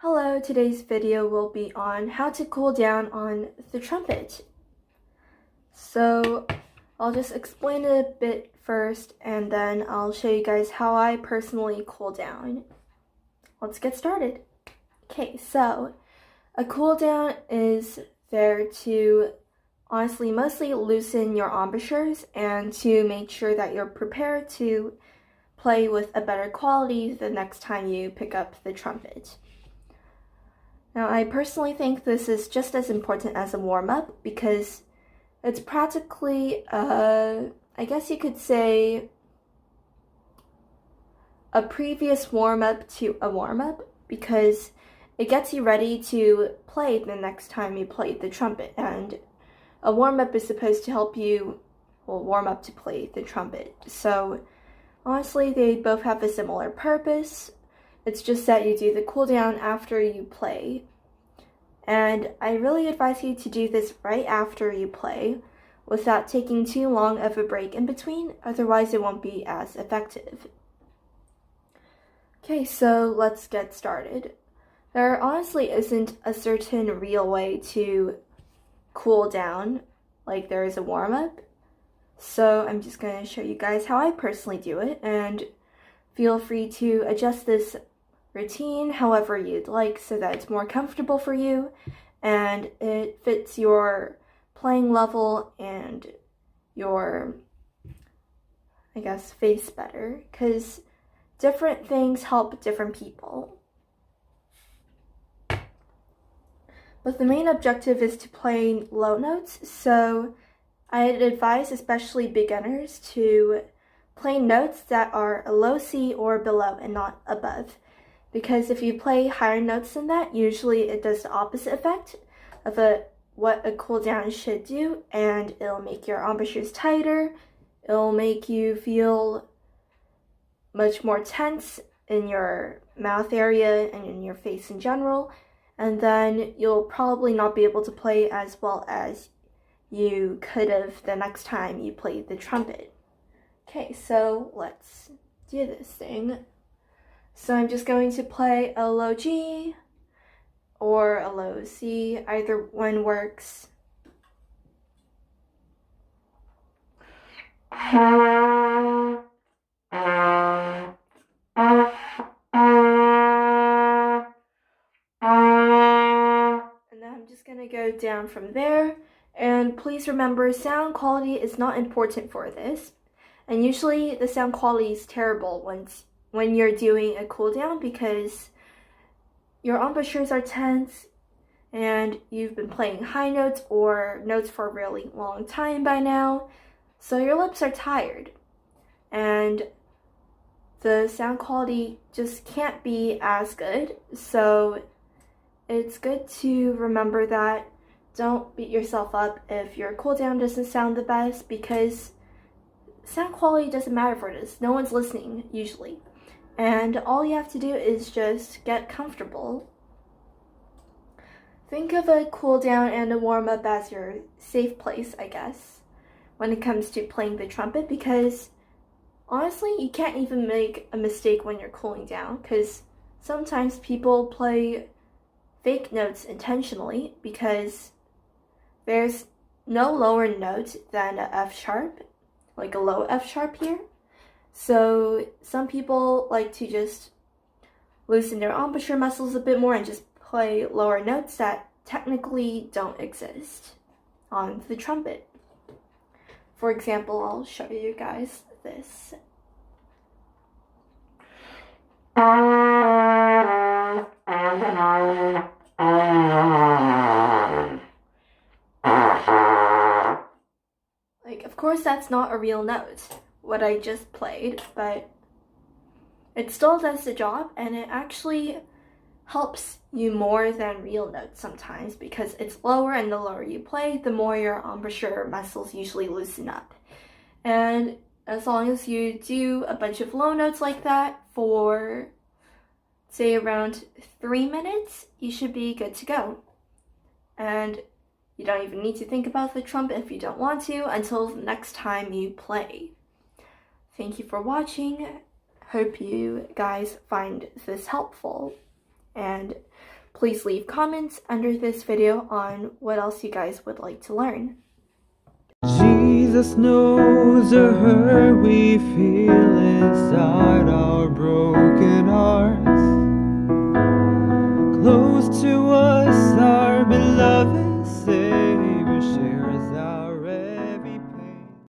Hello, today's video will be on how to cool down on the trumpet. So I'll just explain it a bit first and then I'll show you guys how I personally cool down. Let's get started. Okay, so a cool down is there to honestly mostly loosen your embouchures and to make sure that you're prepared to play with a better quality the next time you pick up the trumpet. Now, I personally think this is just as important as a warm-up because it's practically, I guess you could say, a previous warm-up to a warm-up because it gets you ready to play the next time you play the trumpet. And a warm-up is supposed to help you, warm up to play the trumpet. So, honestly, they both have a similar purpose. It's just that you do the cool down after you play. And I really advise you to do this right after you play without taking too long of a break in between, otherwise it won't be as effective. Okay, so let's get started. There honestly isn't a certain real way to cool down like there is a warm-up. So I'm just going to show you guys how I personally do it, and feel free to adjust this routine however you'd like so that it's more comfortable for you and it fits your playing level and your, I guess, face better, because different things help different people. But the main objective is to play low notes, so I'd advise especially beginners to play notes that are a low C or below and not above. Because if you play higher notes than that, usually it does the opposite effect of what a cool down should do, and it'll make your embouchures tighter, it'll make you feel much more tense in your mouth area and in your face in general, and then you'll probably not be able to play as well as you could have the next time you played the trumpet. Okay, so let's do this thing. So I'm just going to play a low G or a low C, either one works. And then I'm just going to go down from there. And please remember, sound quality is not important for this. And usually the sound quality is terrible when you're doing a cool down because your embouchures are tense and you've been playing high notes or notes for a really long time by now, so your lips are tired and the sound quality just can't be as good. So it's good to remember that. Don't beat yourself up if your cool down doesn't sound the best, because sound quality doesn't matter for this. No one's listening usually. And all you have to do is just get comfortable. Think of a cool down and a warm up as your safe place, I guess, when it comes to playing the trumpet, because honestly, you can't even make a mistake when you're cooling down, because sometimes people play fake notes intentionally because there's no lower note than a F sharp, like a low F sharp here. So some people like to just loosen their embouchure muscles a bit more and just play lower notes that technically don't exist on the trumpet. For example, I'll show you guys this. Like, of course that's not a real note, what I just played, but it still does the job, and it actually helps you more than real notes sometimes because it's lower, and the lower you play, the more your embouchure muscles usually loosen up. And as long as you do a bunch of low notes like that for, say, around 3 minutes, you should be good to go. And you don't even need to think about the trumpet if you don't want to until the next time you play. Thank you for watching. Hope you guys find this helpful. And please leave comments under this video on what else you guys would like to learn. Jesus knows the hurt we feel inside our broken hearts. Close to us, our beloved Savior shares our